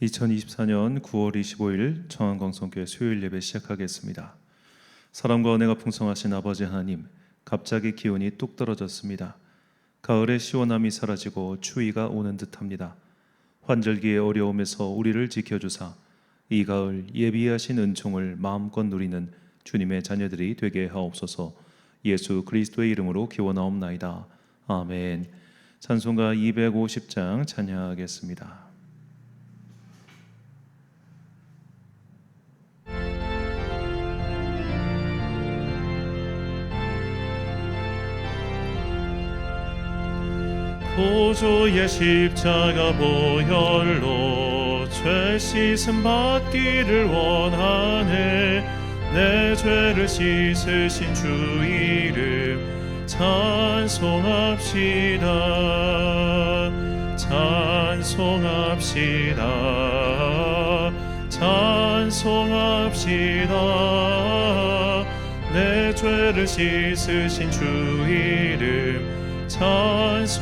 2024년 9월 25일 청안광성교회 수요일 예배 시작하겠습니다. 사랑과 은혜가 풍성하신 아버지 하나님, 갑자기 기온이 뚝 떨어졌습니다. 가을의 시원함이 사라지고 추위가 오는 듯합니다. 환절기의 어려움에서 우리를 지켜주사 이 가을 예비하신 은총을 마음껏 누리는 주님의 자녀들이 되게 하옵소서. 예수 그리스도의 이름으로 기원하옵나이다. 아멘. 찬송가 250장 찬양하겠습니다. 구주의 십자가 보혈로 죄 씻음 받기를 원하네. 내 죄를 씻으신 주 이름 찬송합시다. 찬송합시다. 찬송합시다. 내 죄를 씻으신 주 이름 찬송합시다.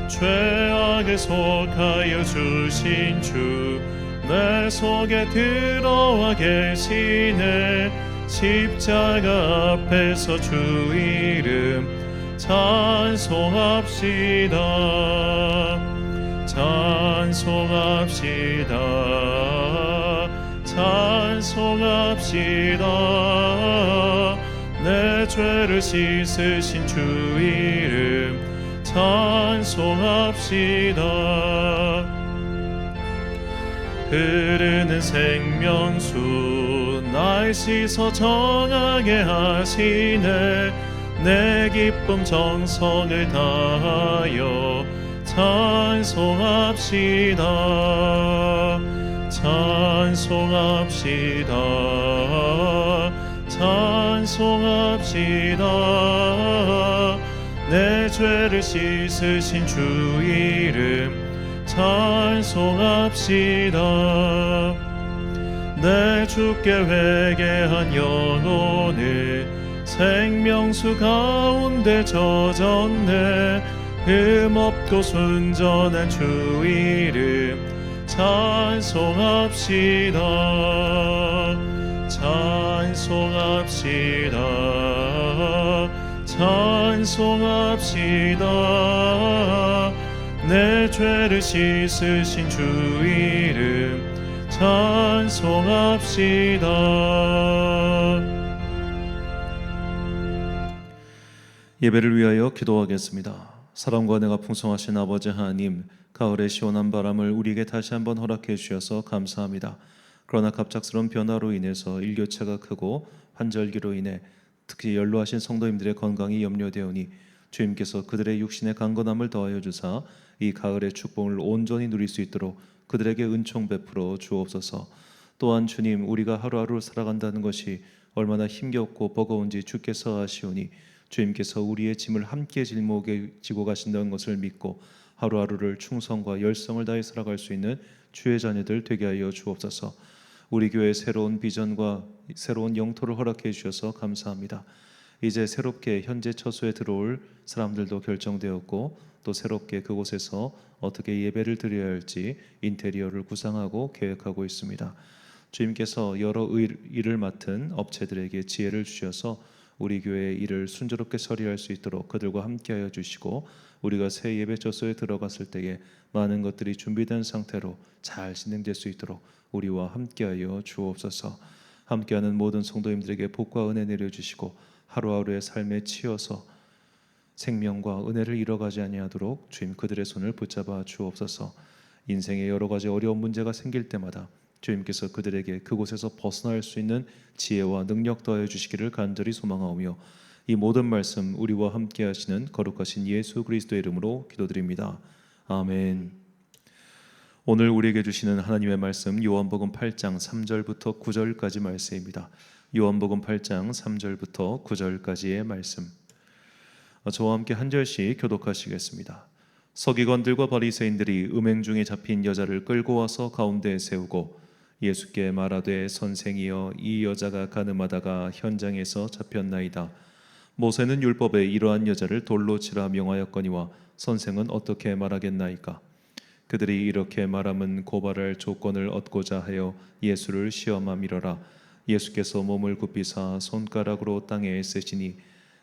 죄악에 속하여 주신 주 내 속에 들어와 계시네. 십자가 앞에서 주 이름 찬송합시다. 찬송합시다. 찬송합시다. 내 죄를 씻으신 주 이름 찬송합시다. 흐르는 생명수 날 씻어 정하게 하시네. 내 기쁨 정성을 다하여 찬송합시다. 찬송합시다. 찬송합시다. 내 죄를 씻으신 주 이름 찬송합시다. 내 주께 회개한 영혼을 생명수 가운데 젖었네. 흠없고 순전한 주 이름 찬송합시다. 찬송합시다. 찬송합시다. 내 죄를 씻으신 주 이름 찬송합시다. 예배를 위하여 기도하겠습니다. 사랑과 은혜가 풍성하신 아버지 하나님, 가을의 시원한 바람을 우리에게 다시 한번 허락해 주셔서 감사합니다. 그러나 갑작스러운 변화로 인해서 일교차가 크고 환절기로 인해 특히 연로하신 성도님들의 건강이 염려되오니 주님께서 그들의 육신의 강건함을 더하여 주사 이 가을의 축복을 온전히 누릴 수 있도록 그들에게 은총 베풀어 주옵소서. 또한 주님, 우리가 하루하루 살아간다는 것이 얼마나 힘겹고 버거운지 주께서 아시오니 주님께서 우리의 짐을 함께 짊어지고 가신다는 것을 믿고 하루하루를 충성과 열성을 다해 살아갈 수 있는 주의 자녀들 되게 하여 주옵소서. 우리 교회의 새로운 비전과 새로운 영토를 허락해 주셔서 감사합니다. 이제 새롭게 현재 처소에 들어올 사람들도 결정되었고 또 새롭게 그곳에서 어떻게 예배를 드려야 할지 인테리어를 구상하고 계획하고 있습니다. 주님께서 여러 일을 맡은 업체들에게 지혜를 주셔서 우리 교회의 일을 순조롭게 처리할 수 있도록 그들과 함께하여 주시고 우리가 새 예배 처소에 들어갔을 때에 많은 것들이 준비된 상태로 잘 진행될 수 있도록 우리와 함께하여 주옵소서. 함께하는 모든 성도님들에게 복과 은혜 내려주시고 하루하루의 삶에 치여서 생명과 은혜를 잃어가지 아니하도록 주님 그들의 손을 붙잡아 주옵소서. 인생에 여러 가지 어려운 문제가 생길 때마다 주님께서 그들에게 그곳에서 벗어날 수 있는 지혜와 능력 더하여 주시기를 간절히 소망하오며 이 모든 말씀 우리와 함께 하시는 거룩하신 예수 그리스도의 이름으로 기도드립니다. 아멘. 오늘 우리에게 주시는 하나님의 말씀 요한복음 8장 3절부터 9절까지 말씀입니다. 요한복음 8장 3절부터 9절까지의 말씀. 저와 함께 한 절씩 교독하시겠습니다. 서기관들과 바리새인들이 음행 중에 잡힌 여자를 끌고 와서 가운데에 세우고 예수께 말하되 선생이여 이 여자가 간음하다가 현장에서 잡혔나이다. 모세는 율법에 이러한 여자를 돌로 치라 명하였거니와 선생은 어떻게 말하겠나이까. 그들이 이렇게 말함은 고발할 조건을 얻고자 하여 예수를 시험함이러라. 예수께서 몸을 굽히사 손가락으로 땅에 쓰시니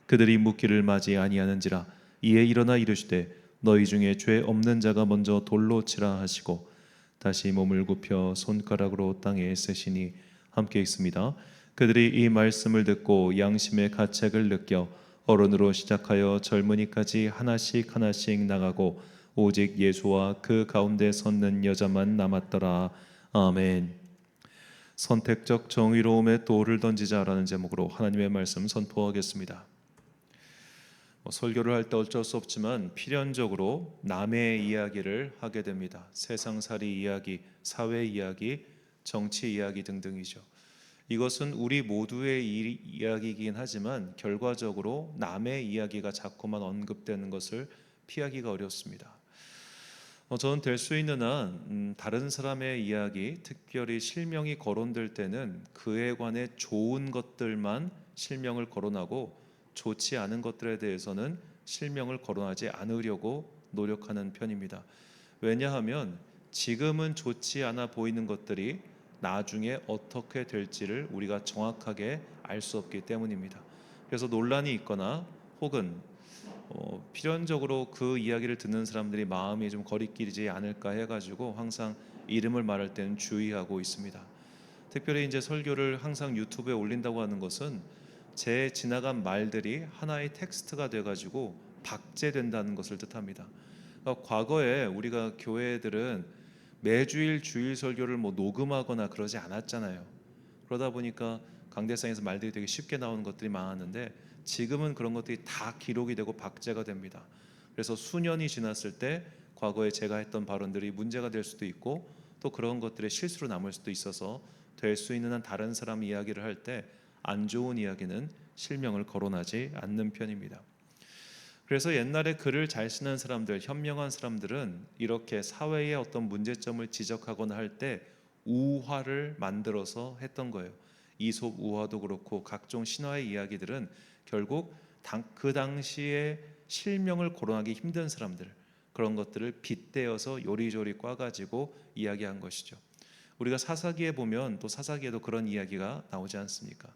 그들이 묻기를 맞이 아니하는지라. 이에 일어나 이르시되 너희 중에 죄 없는 자가 먼저 돌로 치라 하시고 다시 몸을 굽혀 손가락으로 땅에 쓰시니 함께 있습니다. 그들이 이 말씀을 듣고 양심의 가책을 느껴 어른으로 시작하여 젊은이까지 하나씩 하나씩 나가고 오직 예수와 그 가운데 섰는 여자만 남았더라. 아멘. 선택적 정의로움에 돌을 던지자라는 제목으로 하나님의 말씀 선포하겠습니다. 설교를 할 때 어쩔 수 없지만 필연적으로 남의 이야기를 하게 됩니다. 세상살이 이야기, 사회 이야기, 정치 이야기 등등이죠. 이것은 우리 모두의 이야기이긴 하지만 결과적으로 남의 이야기가 자꾸만 언급되는 것을 피하기가 어렵습니다. 저는 될 수 있는 한 다른 사람의 이야기, 특별히 실명이 거론될 때는 그에 관해 좋은 것들만 실명을 거론하고 좋지 않은 것들에 대해서는 실명을 거론하지 않으려고 노력하는 편입니다. 왜냐하면 지금은 좋지 않아 보이는 것들이 나중에 어떻게 될지를 우리가 정확하게 알 수 없기 때문입니다. 그래서 논란이 있거나 혹은 필연적으로 그 이야기를 듣는 사람들이 마음이 좀 거리끼리지 않을까 해가지고 항상 이름을 말할 때는 주의하고 있습니다. 특별히 이제 설교를 항상 유튜브에 올린다고 하는 것은 제 지나간 말들이 하나의 텍스트가 돼가지고 박제된다는 것을 뜻합니다. 그러니까 과거에 우리가 교회들은 매주일 주일 설교를 녹음하거나 그러지 않았잖아요. 그러다 보니까 강대상에서 말들이 되게 쉽게 나오는 것들이 많았는데 지금은 그런 것들이 다 기록이 되고 박제가 됩니다. 그래서 수년이 지났을 때 과거에 제가 했던 발언들이 문제가 될 수도 있고 또 그런 것들의 실수로 남을 수도 있어서 될 수 있는 한 다른 사람 이야기를 할 때 안 좋은 이야기는 실명을 거론하지 않는 편입니다. 그래서 옛날에 글을 잘 쓰는 사람들, 현명한 사람들은 이렇게 사회의 어떤 문제점을 지적하거나 할 때 우화를 만들어서 했던 거예요. 이솝 우화도 그렇고 각종 신화의 이야기들은 결국 그 당시에 실명을 거론하기 힘든 사람들, 그런 것들을 빗대어서 요리조리 꽈가지고 이야기한 것이죠. 우리가 사사기에 보면 또 사사기에도 그런 이야기가 나오지 않습니까?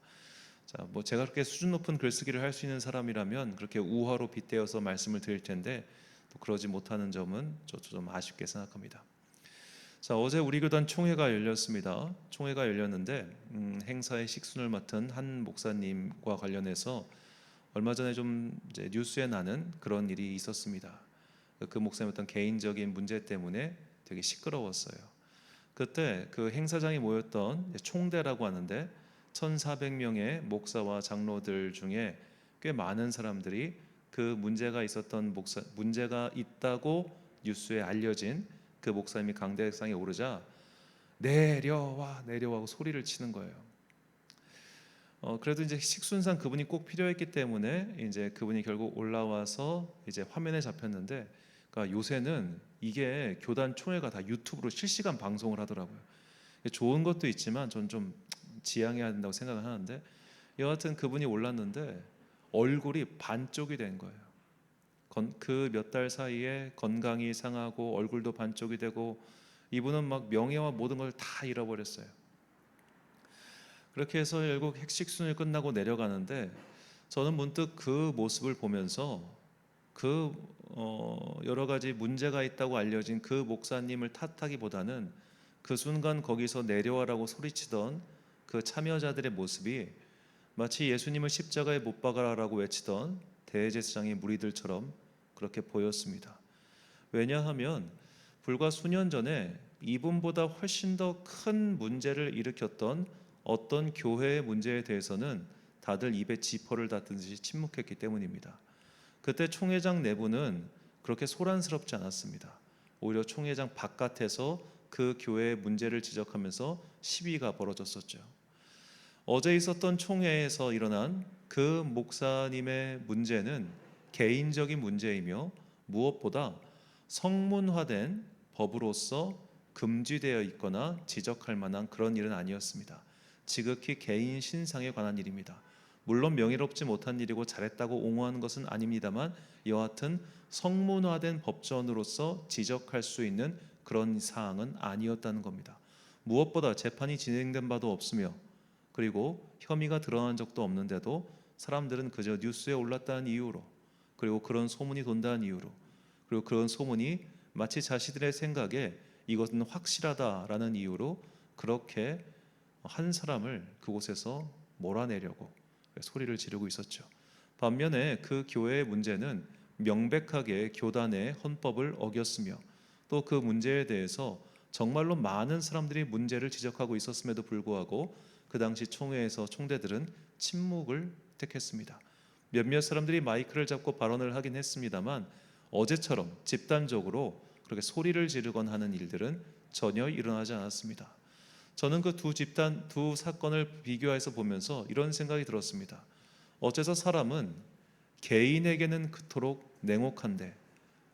자, 제가 그렇게 수준 높은 글쓰기를 할 수 있는 사람이라면 그렇게 우화로 빗대어서 말씀을 드릴 텐데 또 그러지 못하는 점은 저도 좀 아쉽게 생각합니다. 자, 어제 우리 교단 총회가 열렸습니다. 총회가 열렸는데 행사의 식순을 맡은 한 목사님과 관련해서 얼마 전에 좀 이제 뉴스에 나는 그런 일이 있었습니다. 그 목사님 어떤 개인적인 문제 때문에 되게 시끄러웠어요. 그때 그 행사장에 모였던 총대라고 하는데 1,400명의 목사와 장로들 중에 꽤 많은 사람들이 그 문제가 문제가 있다고 뉴스에 알려진 그 목사님이 강대상에 오르자 내려와 내려와 하고 소리를 치는 거예요. 그래도 이제 식순상 그분이 꼭 필요했기 때문에 이제 그분이 결국 올라와서 이제 화면에 잡혔는데, 그러니까 요새는 이게 교단 총회가 다 유튜브로 실시간 방송을 하더라고요. 좋은 것도 있지만 전 좀 지양해야 된다고 생각을 하는데, 여하튼 그분이 올랐는데 얼굴이 반쪽이 된 거예요. 그 몇 달 사이에 건강이 상하고 얼굴도 반쪽이 되고 이분은 막 명예와 모든 걸 다 잃어버렸어요. 그렇게 해서 결국 핵식순이 끝나고 내려가는데 저는 문득 그 모습을 보면서 그 여러 가지 문제가 있다고 알려진 그 목사님을 탓하기보다는 그 순간 거기서 내려와라고 소리치던 그 참여자들의 모습이 마치 예수님을 십자가에 못 박아라라고 외치던 대제사장의 무리들처럼 그렇게 보였습니다. 왜냐하면 불과 수년 전에 이분보다 훨씬 더 큰 문제를 일으켰던 어떤 교회의 문제에 대해서는 다들 입에 지퍼를 닫듯이 침묵했기 때문입니다. 그때 총회장 내부는 그렇게 소란스럽지 않았습니다. 오히려 총회장 바깥에서 그 교회의 문제를 지적하면서 시위가 벌어졌었죠. 어제 있었던 총회에서 일어난 그 목사님의 문제는 개인적인 문제이며 무엇보다 성문화된 법으로서 금지되어 있거나 지적할 만한 그런 일은 아니었습니다. 지극히 개인 신상에 관한 일입니다. 물론 명예롭지 못한 일이고 잘했다고 옹호하는 것은 아닙니다만 여하튼 성문화된 법전으로서 지적할 수 있는 그런 사항은 아니었다는 겁니다. 무엇보다 재판이 진행된 바도 없으며 그리고 혐의가 드러난 적도 없는데도 사람들은 그저 뉴스에 올랐다는 이유로, 그리고 그런 소문이 돈다는 이유로, 그리고 그런 소문이 마치 자신들의 생각에 이것은 확실하다라는 이유로 그렇게 한 사람을 그곳에서 몰아내려고 소리를 지르고 있었죠. 반면에 그 교회의 문제는 명백하게 교단의 헌법을 어겼으며 또 그 문제에 대해서 정말로 많은 사람들이 문제를 지적하고 있었음에도 불구하고 그 당시 총회에서 총대들은 침묵을 택했습니다. 몇몇 사람들이 마이크를 잡고 발언을 하긴 했습니다만 어제처럼 집단적으로 그렇게 소리를 지르곤 하는 일들은 전혀 일어나지 않았습니다. 저는 그 두 사건을 비교해서 보면서 이런 생각이 들었습니다. 어째서 사람은 개인에게는 그토록 냉혹한데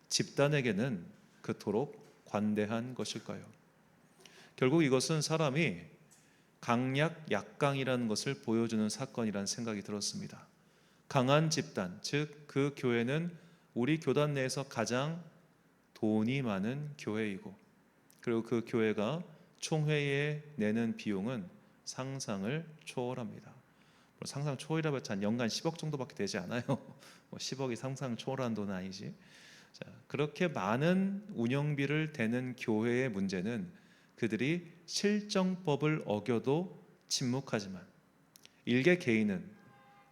집단에게는 그토록 관대한 것일까요? 결국 이것은 사람이 강약 약강이라는 것을 보여주는 사건이라는 생각이 들었습니다. 강한 집단, 즉 그 교회는 우리 교단 내에서 가장 돈이 많은 교회이고, 그리고 그 교회가 총회에 내는 비용은 상상을 초월합니다. 상상 초월이라고 해서 한 연간 10억 정도밖에 되지 않아요. 10억이 상상 초월한 돈은 아니지. 자, 그렇게 많은 운영비를 대는 교회의 문제는 그들이 실정법을 어겨도 침묵하지만 일개 개인은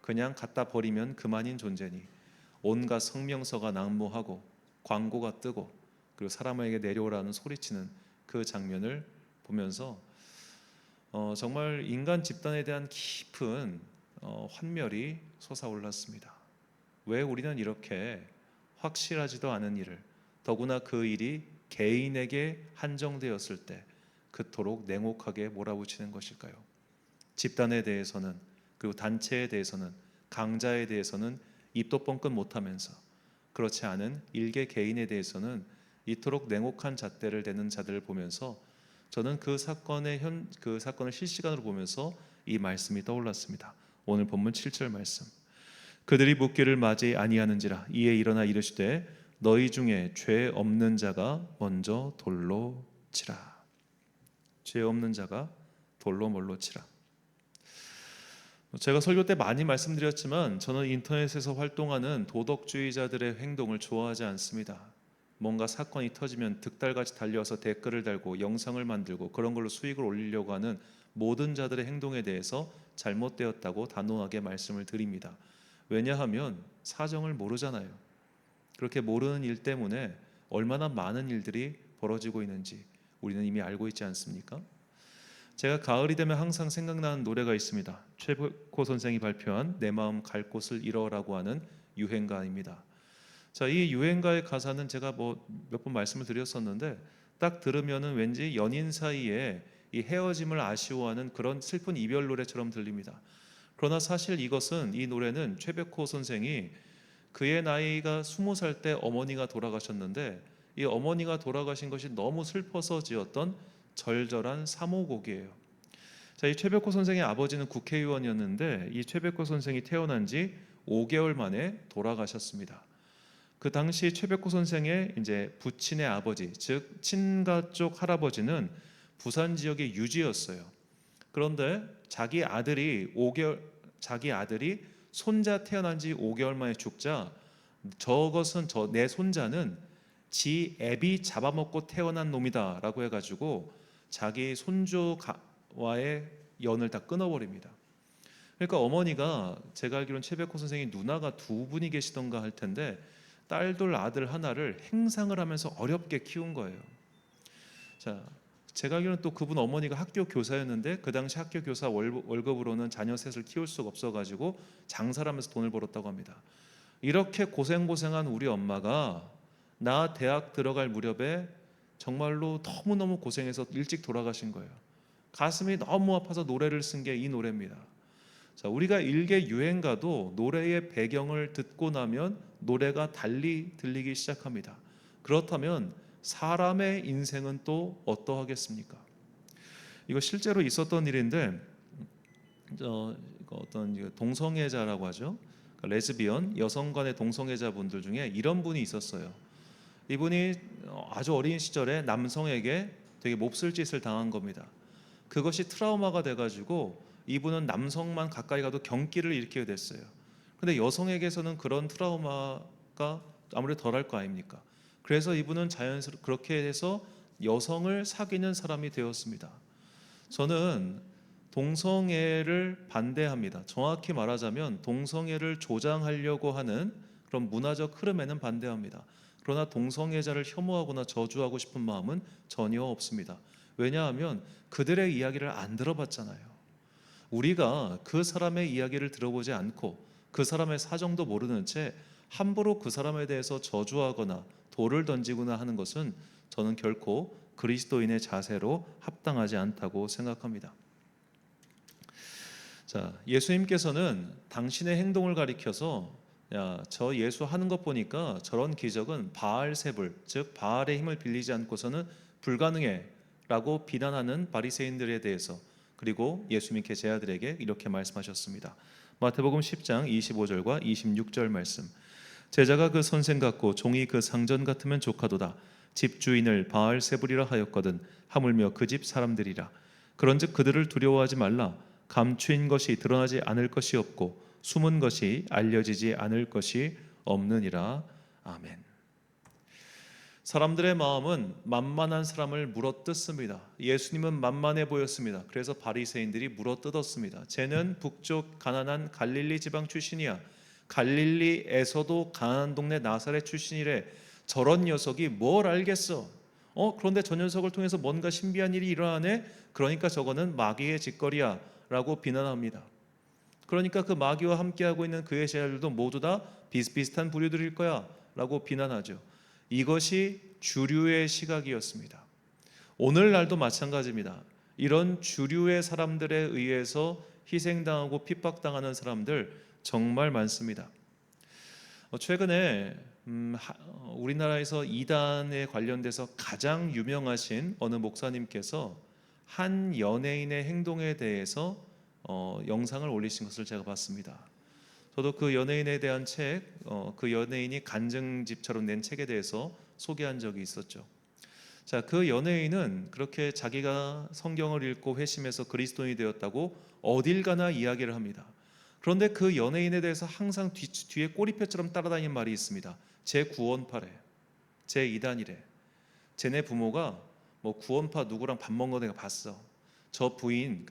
그냥 갖다 버리면 그만인 존재니 온갖 성명서가 난무하고 광고가 뜨고 그리고 사람에게 내려오라는 소리치는 그 장면을 보면서 정말 인간 집단에 대한 깊은 환멸이 솟아올랐습니다. 왜 우리는 이렇게 확실하지도 않은 일을, 더구나 그 일이 개인에게 한정되었을 때 그토록 냉혹하게 몰아붙이는 것일까요? 집단에 대해서는, 그리고 단체에 대해서는, 강자에 대해서는 입도 뻥끗 못하면서 그렇지 않은 일개 개인에 대해서는 이토록 냉혹한 잣대를 대는 자들을 보면서 저는 그 사건을 실시간으로 보면서 이 말씀이 떠올랐습니다. 오늘 본문 7절 말씀. 그들이 묻기를 맞이 아니하는지라 이에 일어나 이르시되 너희 중에 죄 없는 자가 먼저 돌로 치라. 죄 없는 자가 돌로 몰로 치라. 제가 설교 때 많이 말씀드렸지만 저는 인터넷에서 활동하는 도덕주의자들의 행동을 좋아하지 않습니다. 뭔가 사건이 터지면 득달같이 달려서 댓글을 달고 영상을 만들고 그런 걸로 수익을 올리려고 하는 모든 자들의 행동에 대해서 잘못되었다고 단호하게 말씀을 드립니다. 왜냐하면 사정을 모르잖아요. 그렇게 모르는 일 때문에 얼마나 많은 일들이 벌어지고 있는지 우리는 이미 알고 있지 않습니까? 제가 가을이 되면 항상 생각나는 노래가 있습니다. 최백호 선생이 발표한 내 마음 갈 곳을 잃어라고 하는 유행가입니다. 자, 이 유행가의 가사는 제가 몇 번 말씀을 드렸었는데 딱 들으면은 왠지 연인 사이에 이 헤어짐을 아쉬워하는 그런 슬픈 이별 노래처럼 들립니다. 그러나 사실 이 노래는 최백호 선생이 그의 나이가 20살 때 어머니가 돌아가셨는데 이 어머니가 돌아가신 것이 너무 슬퍼서 지었던 절절한 사모곡이에요. 자, 이 최백호 선생의 아버지는 국회의원이었는데 이 최백호 선생이 태어난 지 5개월 만에 돌아가셨습니다. 그 당시 최백호 선생의 이제 부친의 아버지, 즉 친가 쪽 할아버지는 부산 지역의 유지였어요. 그런데 자기 아들이 손자 태어난 지 5개월 만에 죽자 내 손자는 지 애비 잡아먹고 태어난 놈이다라고 해가지고 자기 손주와의 연을 다 끊어버립니다. 그러니까 어머니가 제가 알기로는 최백호 선생이 누나가 두 분이 계시던가 할 텐데 딸둘 아들 하나를 행상을 하면서 어렵게 키운 거예요. 자, 제가 알기로는 또 그분 어머니가 학교 교사였는데 그 당시 학교 교사 월급으로는 자녀 셋을 키울 수가 없어가지고 장사를 하면서 돈을 벌었다고 합니다. 이렇게 고생한 우리 엄마가 나 대학 들어갈 무렵에 정말로 너무너무 고생해서 일찍 돌아가신 거예요. 가슴이 너무 아파서 노래를 쓴 게 이 노래입니다. 자, 우리가 일개 유행가도 노래의 배경을 듣고 나면 노래가 달리 들리기 시작합니다. 그렇다면 사람의 인생은 또 어떠하겠습니까? 이거 실제로 있었던 일인데 어떤 동성애자라고 하죠. 레즈비언 여성 간의 동성애자분들 중에 이런 분이 있었어요. 이분이 아주 어린 시절에 남성에게 되게 몹쓸 짓을 당한 겁니다. 그것이 트라우마가 돼가지고 이분은 남성만 가까이 가도 경기를 일으키게 됐어요. 근데 여성에게서는 그런 트라우마가 아무래도 덜할 거 아닙니까? 그래서 이분은 자연스럽게 그렇게 해서 여성을 사귀는 사람이 되었습니다. 저는 동성애를 반대합니다. 정확히 말하자면 동성애를 조장하려고 하는 그런 문화적 흐름에는 반대합니다. 그러나 동성애자를 혐오하거나 저주하고 싶은 마음은 전혀 없습니다. 왜냐하면 그들의 이야기를 안 들어봤잖아요. 우리가 그 사람의 이야기를 들어보지 않고 그 사람의 사정도 모르는 채 함부로 그 사람에 대해서 저주하거나 돌을 던지거나 하는 것은 저는 결코 그리스도인의 자세로 합당하지 않다고 생각합니다. 자, 예수님께서는 당신의 행동을 가리켜서 야, 저 예수 하는 것 보니까 저런 기적은 바알세불, 즉 바알의 힘을 빌리지 않고서는 불가능해라고 비난하는 바리새인들에 대해서, 그리고 예수님께 제자들에게 이렇게 말씀하셨습니다. 마태복음 10장 25절과 26절 말씀. 제자가 그 선생 같고 종이 그 상전 같으면 좋하도다. 집주인을 바알세불이라 하였거든 하물며 그 집 사람들이라. 그런즉 그들을 두려워하지 말라. 감추인 것이 드러나지 않을 것이 없고 숨은 것이 알려지지 않을 것이 없느니라. 아멘. 사람들의 마음은 만만한 사람을 물어뜯습니다. 예수님은 만만해 보였습니다. 그래서 바리새인들이 물어뜯었습니다. 쟤는 북쪽 가난한 갈릴리 지방 출신이야. 갈릴리에서도 가난한 동네 나사렛 출신이래. 저런 녀석이 뭘 알겠어? 그런데 저 녀석을 통해서 뭔가 신비한 일이 일어나네. 그러니까 저거는 마귀의 짓거리야 라고 비난합니다. 그러니까 그 마귀와 함께하고 있는 그의 제자들도 모두 다 비슷비슷한 부류들일 거야 라고 비난하죠. 이것이 주류의 시각이었습니다. 오늘날도 마찬가지입니다. 이런 주류의 사람들에 의해서 희생당하고 핍박당하는 사람들 정말 많습니다. 최근에 우리나라에서 이단에 관련돼서 가장 유명하신 어느 목사님께서 한 연예인의 행동에 대해서 영상을 올리신 것을 제가 봤습니다. 저도 그 연예인에 대한 책, 그 연예인이 간증집처럼 낸 책에 대해서 소개한 적이 있었죠. 자, 그 연예인은 그렇게 자기가 성경을 읽고 회심해서 그리스도인이 되었다고 어딜 가나 이야기를 합니다. 그런데 그 연예인에 대해서 항상 뒤에 꼬리표처럼 따라다니는 말이 있습니다. 제 구원파래, 제 이단이래. 쟤네 부모가 뭐 구원파 누구랑 밥 먹은 거 내가 봤어. 저 부인이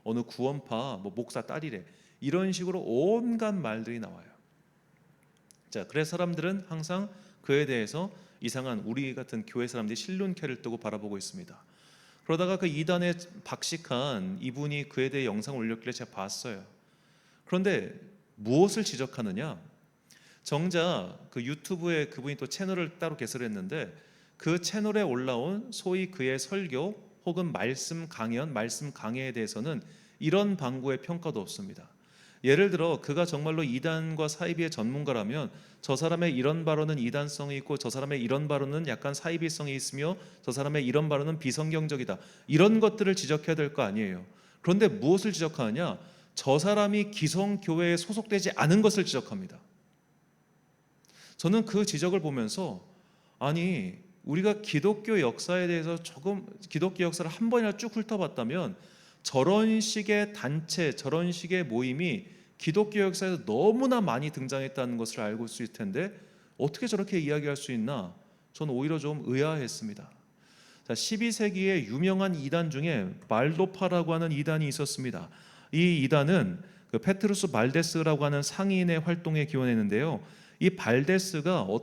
어느 구원파 뭐 목사 딸이래. 이런 식으로 온갖 말들이 나와요. 자, 그래서 사람들은 항상 그에 대해서 이상한 우리 같은 교회 사람들이 실눈캐를 뜨고 바라보고 있습니다. 그러다가 그 이단에 박식한 이분이 그에 대해 영상을 올렸길래 제가 봤어요. 그런데 무엇을 지적하느냐? 정작 그 유튜브에 그분이 또 채널을 따로 개설했는데 그 채널에 올라온 소위 그의 설교 혹은 말씀 강연, 말씀 강해에 대해서는 이런 방구의 평가도 없습니다. 예를 들어 그가 정말로 이단과 사이비의 전문가라면 저 사람의 이런 발언은 이단성이 있고 저 사람의 이런 발언은 약간 사이비성이 있으며 저 사람의 이런 발언은 비성경적이다. 이런 것들을 지적해야 될 거 아니에요. 그런데 무엇을 지적하느냐? 저 사람이 기성교회에 소속되지 않은 것을 지적합니다. 저는 그 지적을 보면서 아니 우리가 기독교 역사에 대해서 기독교 역사를 한 번이나 쭉 훑어봤다면 저런 식의 단체, 저런 식의 모임이 기독교 역사에서 너무나 많이 등장했다는 것을 알고 있을 텐데 어떻게 저렇게 이야기할 수 있나? 저는 오히려 좀 의아했습니다. 자, 12세기에 유명한 이단 중에 말도파라고 하는 이단이 있었습니다. 이 이단은 그 페트루스 발데스라고 하는 상인의 활동에 기원했는데요. 이 발데스가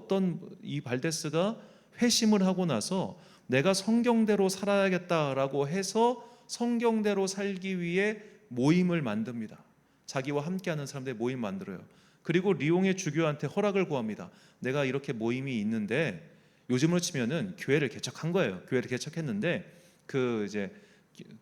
회심을 하고 나서 내가 성경대로 살아야겠다라고 해서 성경대로 살기 위해 모임을 만듭니다. 자기와 함께하는 사람들의 모임 만들어요. 그리고 리옹의 주교한테 허락을 구합니다. 내가 이렇게 모임이 있는데 요즘으로 치면은 교회를 개척한 거예요. 교회를 개척했는데 그 이제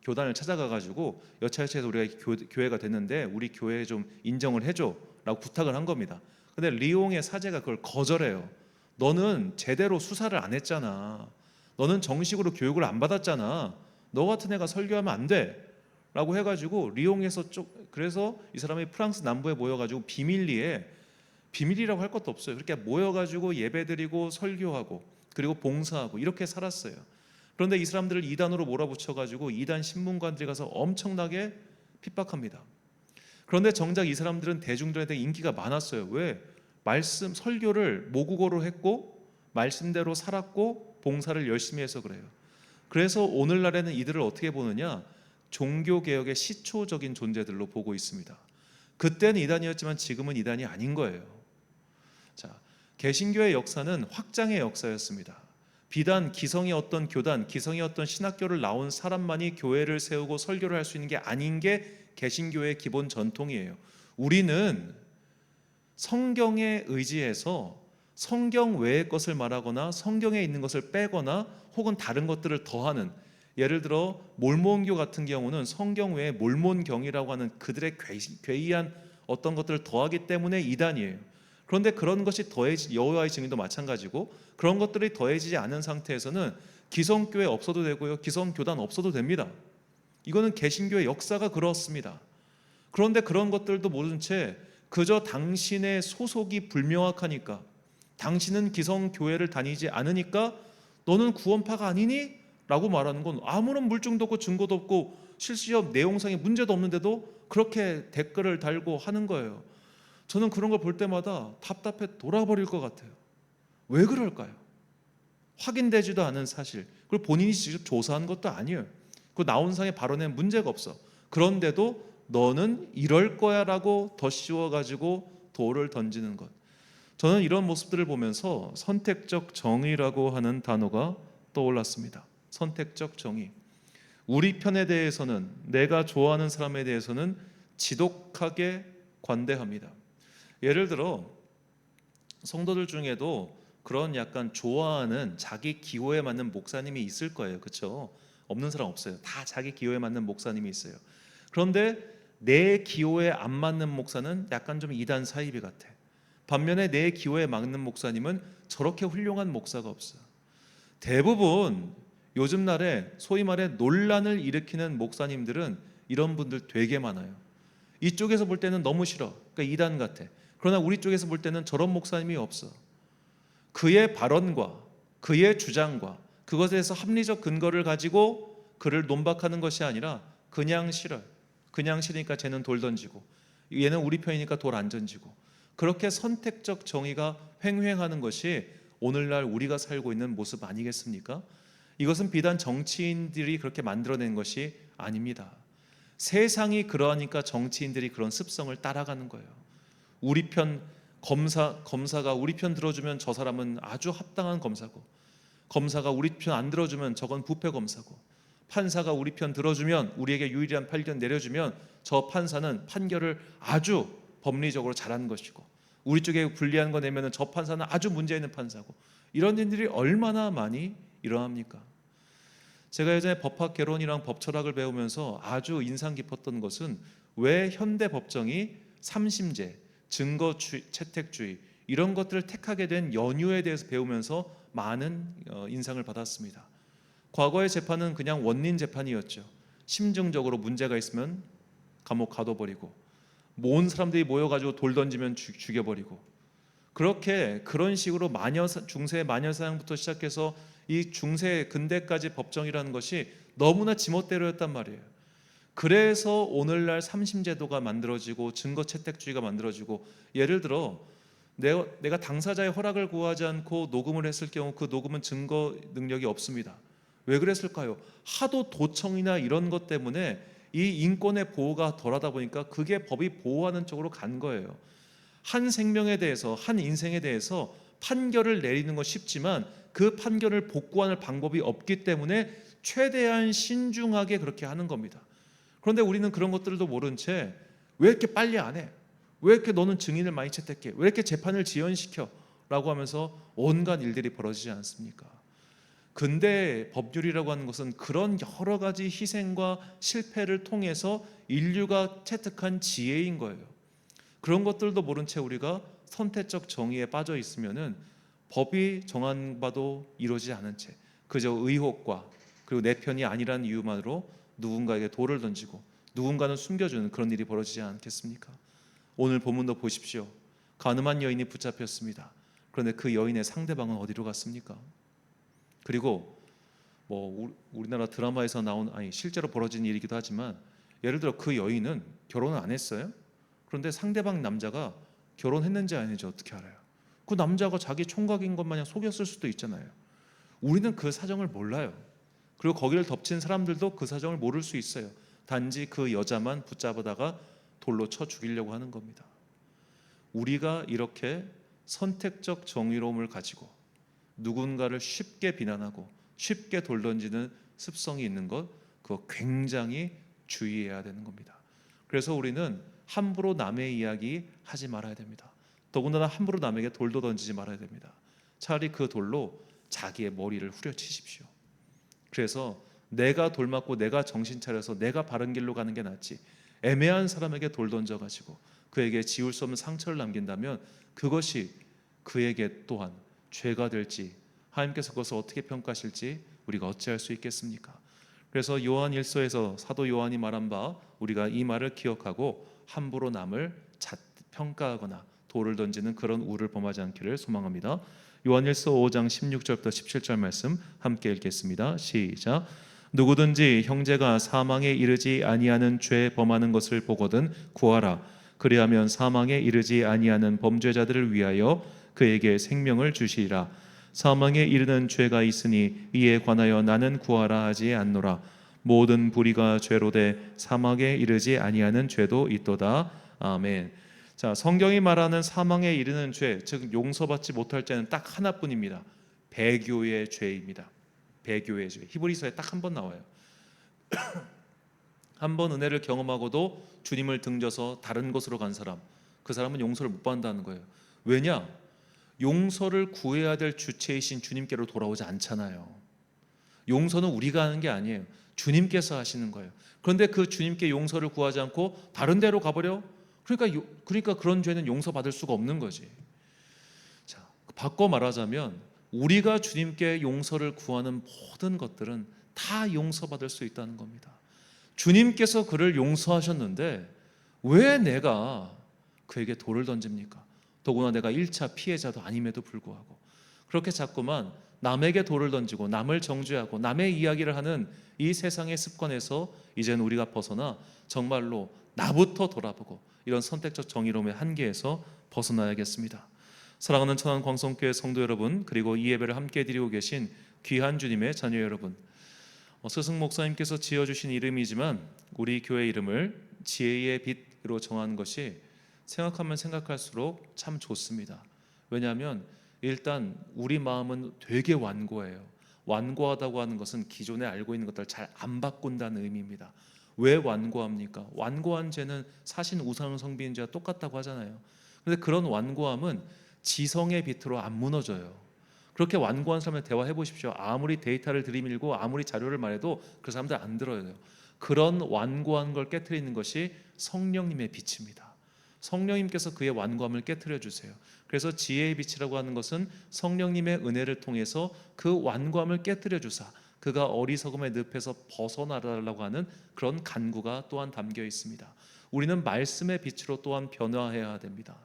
교단을 찾아가 가지고 여차여차해서 우리가 교회가 됐는데 우리 교회 좀 인정을 해줘라고 부탁을 한 겁니다. 근데 리옹의 사제가 그걸 거절해요. 너는 제대로 수사를 안 했잖아. 너는 정식으로 교육을 안 받았잖아. 너 같은 애가 설교하면 안 돼. 라고 해가지고 리옹에서 그래서 이 사람이 프랑스 남부에 모여가지고 비밀리에 비밀이라고 할 것도 없어요. 그렇게 모여가지고 예배드리고 설교하고 그리고 봉사하고 이렇게 살았어요. 그런데 이 사람들을 이단으로 몰아붙여가지고 이단 신문관들이 가서 엄청나게 핍박합니다. 그런데 정작 이 사람들은 대중들한테 인기가 많았어요. 왜? 말씀 설교를 모국어로 했고 말씀대로 살았고 봉사를 열심히 해서 그래요. 그래서 오늘날에는 이들을 어떻게 보느냐? 종교개혁의 시초적인 존재들로 보고 있습니다. 그때는 이단이었지만 지금은 이단이 아닌 거예요. 자, 개신교의 역사는 확장의 역사였습니다. 비단 기성의 어떤 교단, 기성의 어떤 신학교를 나온 사람만이 교회를 세우고 설교를 할 수 있는 게 아닌 게 개신교의 기본 전통이에요. 우리는 성경에 의지해서 성경 외의 것을 말하거나 성경에 있는 것을 빼거나 혹은 다른 것들을 더하는, 예를 들어 몰몬교 같은 경우는 성경 외에 몰몬경이라고 하는 그들의 괴이한 어떤 것들을 더하기 때문에 이단이에요. 그런데 그런 것이 여호와의 증인도 마찬가지고 그런 것들이 더해지지 않은 상태에서는 기성교회 없어도 되고요, 기성교단 없어도 됩니다. 이거는 개신교의 역사가 그렇습니다. 그런데 그런 것들도 모른 채 그저 당신의 소속이 불명확하니까, 당신은 기성교회를 다니지 않으니까 너는 구원파가 아니니? 라고 말하는 건 아무런 물증도 없고 증거도 없고 실시업 내용상의 문제도 없는데도 그렇게 댓글을 달고 하는 거예요. 저는 그런 걸 볼 때마다 답답해 돌아버릴 것 같아요. 왜 그럴까요? 확인되지도 않은 사실, 그리고 본인이 직접 조사한 것도 아니에요. 그 나온 상의 발언에는 문제가 없어. 그런데도 너는 이럴 거야 라고 더 씌워가지고 돌을 던지는 것. 저는 이런 모습들을 보면서 선택적 정의라고 하는 단어가 떠올랐습니다. 선택적 정의. 우리 편에 대해서는, 내가 좋아하는 사람에 대해서는 지독하게 관대합니다. 예를 들어 성도들 중에도 그런 약간 좋아하는 자기 기호에 맞는 목사님이 있을 거예요. 그렇죠? 없는 사람 없어요. 다 자기 기호에 맞는 목사님이 있어요. 그런데 내 기호에 안 맞는 목사는 약간 좀 이단 사이비 같아. 반면에 내 기호에 맞는 목사님은 저렇게 훌륭한 목사가 없어요. 대부분 요즘 날에 소위 말해 논란을 일으키는 목사님들은 이런 분들 되게 많아요. 이쪽에서 볼 때는 너무 싫어. 그러니까 이단 같아. 그러나 우리 쪽에서 볼 때는 저런 목사님이 없어. 그의 발언과 그의 주장과 그것에 대해서 합리적 근거를 가지고 그를 논박하는 것이 아니라 그냥 싫어요. 그냥 싫으니까 쟤는 돌 던지고 얘는 우리 편이니까 돌 안 던지고, 그렇게 선택적 정의가 횡행하는 것이 오늘날 우리가 살고 있는 모습 아니겠습니까? 이것은 비단 정치인들이 그렇게 만들어낸 것이 아닙니다. 세상이 그러하니까 정치인들이 그런 습성을 따라가는 거예요. 우리 편 검사가 우리 편 들어주면 저 사람은 아주 합당한 검사고, 검사가 우리 편 안 들어주면 저건 부패 검사고, 판사가 우리 편 들어주면 우리에게 유일한 판결 내려주면 저 판사는 판결을 아주 법리적으로 잘한 것이고, 우리 쪽에 불리한 거 내면은 저 판사는 아주 문제 있는 판사고, 이런 일들이 얼마나 많이 일어납니까? 제가 예전에 법학 개론이랑 법철학을 배우면서 아주 인상 깊었던 것은 왜 현대 법정이 삼심제, 증거주의, 채택주의 이런 것들을 택하게 된 연유에 대해서 배우면서 많은 인상을 받았습니다. 과거의 재판은 그냥 원린 재판이었죠. 심증적으로 문제가 있으면 감옥 가둬버리고, 모은 사람들이 모여가지고 돌 던지면 죽여버리고, 그렇게 그런 식으로 중세 마녀사냥부터 시작해서 이 중세 근대까지 법정이라는 것이 너무나 지멋대로였단 말이에요. 그래서 오늘날 삼심제도가 만들어지고 증거채택주의가 만들어지고, 예를 들어 내가 당사자의 허락을 구하지 않고 녹음을 했을 경우 그 녹음은 증거 능력이 없습니다. 왜 그랬을까요? 하도 도청이나 이런 것 때문에 이 인권의 보호가 덜하다 보니까 그게 법이 보호하는 쪽으로 간 거예요. 한 생명에 대해서, 한 인생에 대해서 판결을 내리는 건 쉽지만 그 판결을 복구하는 방법이 없기 때문에 최대한 신중하게 그렇게 하는 겁니다. 그런데 우리는 그런 것들도 모른 채 왜 이렇게 빨리 안 해? 왜 이렇게 너는 증인을 많이 채택해? 왜 이렇게 재판을 지연시켜? 라고 하면서 온갖 일들이 벌어지지 않습니까? 근대 법률이라고 하는 것은 그런 여러 가지 희생과 실패를 통해서 인류가 채택한 지혜인 거예요. 그런 것들도 모른 채 우리가 선택적 정의에 빠져 있으면은 법이 정한 바도 이루어지지 않은 채 그저 의혹과 그리고 내 편이 아니라는 이유만으로 누군가에게 돌을 던지고 누군가는 숨겨주는 그런 일이 벌어지지 않겠습니까? 오늘 본문도 보십시오. 가늠한 여인이 붙잡혔습니다. 그런데 그 여인의 상대방은 어디로 갔습니까? 그리고 뭐 우리나라 드라마에서 나온, 아니 실제로 벌어진 일이기도 하지만, 예를 들어 그 여인은 결혼을 안 했어요. 그런데 상대방 남자가 결혼했는지 아닌지 어떻게 알아요? 그 남자가 자기 총각인 것 마냥 속였을 수도 있잖아요. 우리는 그 사정을 몰라요. 그리고 거기를 덮친 사람들도 그 사정을 모를 수 있어요. 단지 그 여자만 붙잡아다가 돌로 쳐 죽이려고 하는 겁니다. 우리가 이렇게 선택적 정의로움을 가지고 누군가를 쉽게 비난하고 쉽게 돌 던지는 습성이 있는 것, 그거 굉장히 주의해야 되는 겁니다. 그래서 우리는 함부로 남의 이야기 하지 말아야 됩니다. 더군다나 함부로 남에게 돌도 던지지 말아야 됩니다. 차라리 그 돌로 자기의 머리를 후려치십시오. 그래서 내가 돌 맞고 내가 정신 차려서 내가 바른 길로 가는 게 낫지, 애매한 사람에게 돌 던져가지고 그에게 지울 수 없는 상처를 남긴다면 그것이 그에게 또한 죄가 될지, 하나님께서 그것을 어떻게 평가하실지 우리가 어찌할 수 있겠습니까? 그래서 요한 1서에서 사도 요한이 말한 바, 우리가 이 말을 기억하고 함부로 남을 평가하거나 돌을 던지는 그런 우를 범하지 않기를 소망합니다. 요한 1서 5장 16절부터 17절 말씀 함께 읽겠습니다. 시작. 누구든지 형제가 사망에 이르지 아니하는 죄 범하는 것을 보거든 구하라. 그리하면 사망에 이르지 아니하는 범죄자들을 위하여 그에게 생명을 주시리라. 사망에 이르는 죄가 있으니 이에 관하여 나는 구하라 하지 않노라. 모든 불의가 죄로 돼 사망에 이르지 아니하는 죄도 있도다. 아멘. 자, 성경이 말하는 사망에 이르는 죄, 즉 용서받지 못할 죄는 딱 하나뿐입니다. 배교의 죄입니다. 배교의 죄. 히브리서에 딱 한 번 나와요. 한 번 은혜를 경험하고도 주님을 등져서 다른 곳으로 간 사람, 그 사람은 용서를 못 받는다는 거예요. 왜냐? 용서를 구해야 될 주체이신 주님께로 돌아오지 않잖아요. 용서는 우리가 하는 게 아니에요. 주님께서 하시는 거예요. 그런데 그 주님께 용서를 구하지 않고 다른 데로 가버려? 그러니까 그런 죄는 용서받을 수가 없는 거지. 자, 바꿔 말하자면 우리가 주님께 용서를 구하는 모든 것들은 다 용서받을 수 있다는 겁니다. 주님께서 그를 용서하셨는데 왜 내가 그에게 돌을 던집니까? 더구나 내가 1차 피해자도 아님에도 불구하고 그렇게 자꾸만 남에게 돌을 던지고 남을 정죄하고 남의 이야기를 하는 이 세상의 습관에서 이제는 우리가 벗어나 정말로 나부터 돌아보고 이런 선택적 정의로움의 한계에서 벗어나야겠습니다. 사랑하는 천안 광성교회 성도 여러분, 그리고 이 예배를 함께 드리고 계신 귀한 주님의 자녀 여러분, 스승 목사님께서 지어주신 이름이지만 우리 교회 이름을 지혜의 빛으로 정한 것이 생각하면 생각할수록 참 좋습니다. 왜냐하면 일단 우리 마음은 되게 완고해요. 완고하다고 하는 것은 기존에 알고 있는 것들을 잘 안 바꾼다는 의미입니다. 왜 완고합니까? 완고한 죄는 사신 우상 성비인 죄와 똑같다고 하잖아요. 그런데 그런 완고함은 지성의 빛으로 안 무너져요. 그렇게 완고한 사람을 대화해 보십시오. 아무리 데이터를 들이밀고 아무리 자료를 말해도 그 사람들 안 들어요. 그런 완고한 걸 깨트리는 것이 성령님의 빛입니다. 성령님께서 그의 완고함을 깨트려 주세요. 그래서 지혜의 빛이라고 하는 것은 성령님의 은혜를 통해서 그 완고함을 깨트려 주사 그가 어리석음의 늪에서 벗어나라고 하는 그런 간구가 또한 담겨 있습니다. 우리는 말씀의 빛으로 또한 변화해야 됩니다.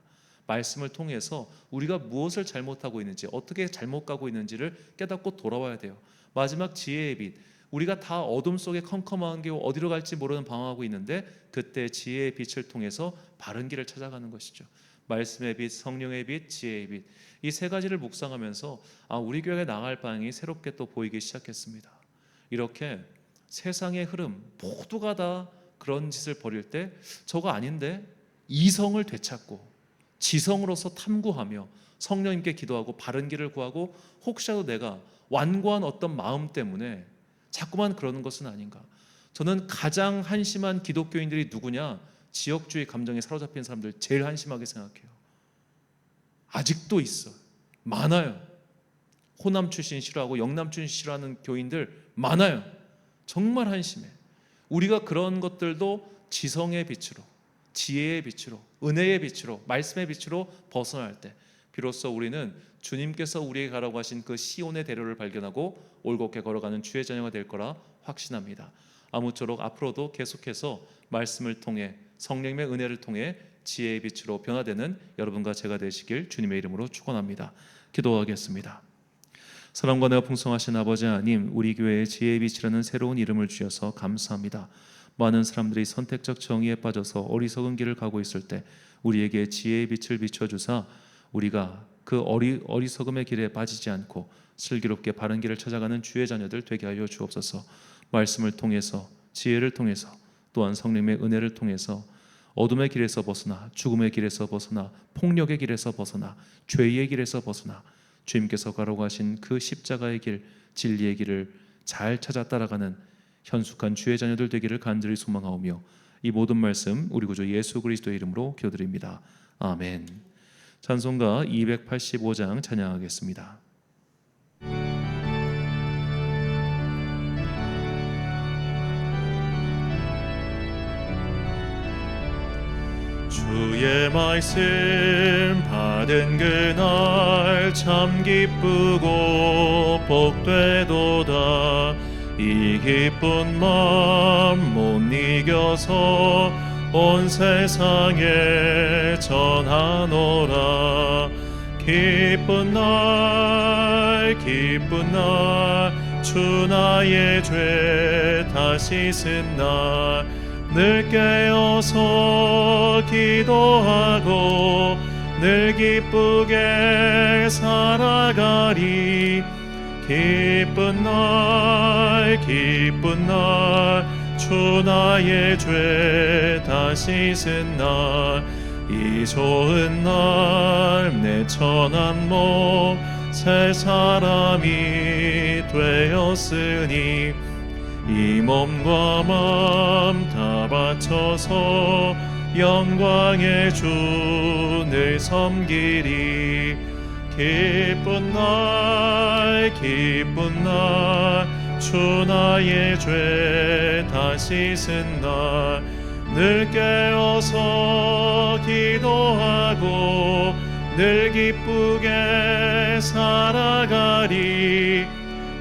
말씀을 통해서 우리가 무엇을 잘못하고 있는지, 어떻게 잘못 가고 있는지를 깨닫고 돌아와야 돼요. 마지막 지혜의 빛, 우리가 다 어둠 속에 컴컴한 게 어디로 갈지 모르는 방황하고 있는데 그때 지혜의 빛을 통해서 바른 길을 찾아가는 것이죠. 말씀의 빛, 성령의 빛, 지혜의 빛, 이 세 가지를 묵상하면서 우리 교회가 나갈 방향이 새롭게 또 보이기 시작했습니다. 이렇게 세상의 흐름 모두가 다 그런 짓을 벌일 때 저거 아닌데 이성을 되찾고 지성으로서 탐구하며 성령님께 기도하고 바른 길을 구하고 혹시라도 내가 완고한 어떤 마음 때문에 자꾸만 그러는 것은 아닌가. 저는 가장 한심한 기독교인들이 누구냐? 지역주의 감정에 사로잡힌 사람들 제일 한심하게 생각해요. 아직도 있어. 많아요. 호남 출신 싫어하고 영남 출신 싫어하는 교인들 많아요. 정말 한심해. 우리가 그런 것들도 지성의 빛으로, 지혜의 빛으로, 은혜의 빛으로, 말씀의 빛으로 벗어날 때 비로소 우리는 주님께서 우리에게 가라고 하신 그 시온의 대로를 발견하고 올곧게 걸어가는 주의 자녀가 될 거라 확신합니다. 아무쪼록 앞으로도 계속해서 말씀을 통해 성령님의 은혜를 통해 지혜의 빛으로 변화되는 여러분과 제가 되시길 주님의 이름으로 축원합니다. 기도하겠습니다. 사랑과 은혜가 풍성하신 아버지 하나님, 우리 교회에 지혜의 빛이라는 새로운 이름을 주셔서 감사합니다. 많은 사람들이 선택적 정의에 빠져서 어리석은 길을 가고 있을 때 우리에게 지혜의 빛을 비춰주사 우리가 그 어리석음의 길에 빠지지 않고 슬기롭게 바른 길을 찾아가는 주의 자녀들 되게 하여 주옵소서. 말씀을 통해서, 지혜를 통해서, 또한 성령의 은혜를 통해서 어둠의 길에서 벗어나, 죽음의 길에서 벗어나, 폭력의 길에서 벗어나, 죄의 길에서 벗어나 주님께서 걸어가신 그 십자가의 길, 진리의 길을 잘 찾아 따라가는 현숙한 주의 자녀들 되기를 간절히 소망하오며, 이 모든 말씀 우리 구주 예수 그리스도의 이름으로 기도드립니다. 아멘. 찬송가 285장 찬양하겠습니다. 주의 말씀 받은 그날 참 기쁘고 복되도다. 이 기쁜 마음 못 이겨서 온 세상에 전하노라. 기쁜 날 주 나의 죄 다 씻은 날 늘 깨어서 기도하고 늘 기쁘게 살아가리. 기쁜 날 주 나의 죄 다 씻은 날 이 좋은 날 내 천한 몸 새 사람이 되었으니 이 몸과 마음 다 바쳐서 영광의 주를 섬기리. 기쁜 날 주 나의 죄 다 씻은 날 늘 깨어서 기도하고 늘 기쁘게 살아가리.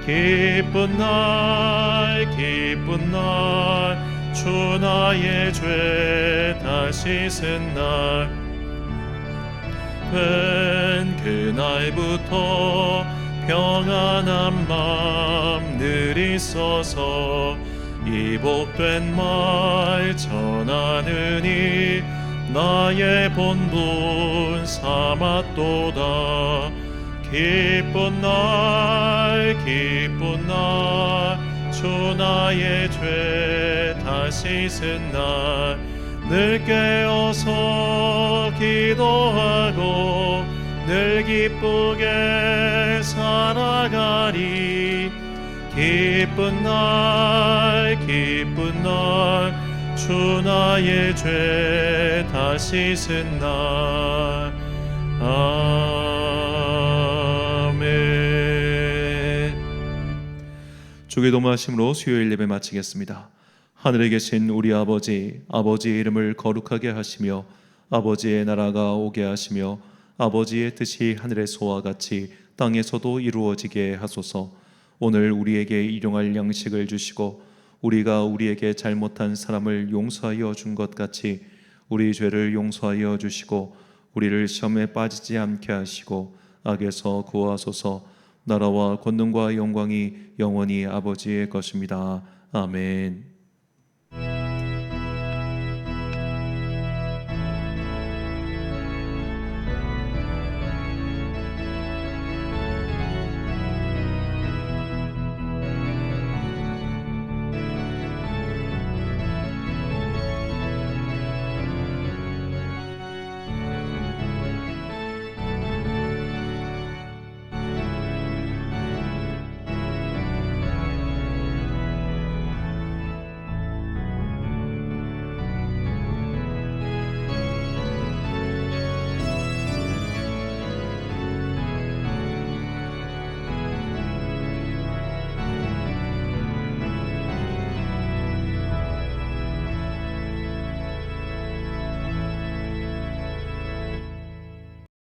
기쁜 날 주 나의 죄 다 씻은 날 된 그날부터 평안한 마음 늘 있어서 이 복된 말 전하느니 나의 본분 삼았도다. 기쁜 날 주 나의 죄 다 씻은 날 늘 깨어서 기도하고 늘 기쁘게 살아가리. 기쁜 날 주 나의 죄 다 씻은 날. 아멘. 주의 도마심으로 수요일 예배 마치겠습니다. 하늘에 계신 우리 아버지, 아버지의 이름을 거룩하게 하시며 아버지의 나라가 오게 하시며 아버지의 뜻이 하늘에서와 같이 땅에서도 이루어지게 하소서. 오늘 우리에게 일용할 양식을 주시고 우리가 우리에게 잘못한 사람을 용서하여 준 것 같이 우리 죄를 용서하여 주시고 우리를 시험에 빠지지 않게 하시고 악에서 구하소서. 나라와 권능과 영광이 영원히 아버지의 것입니다. 아멘.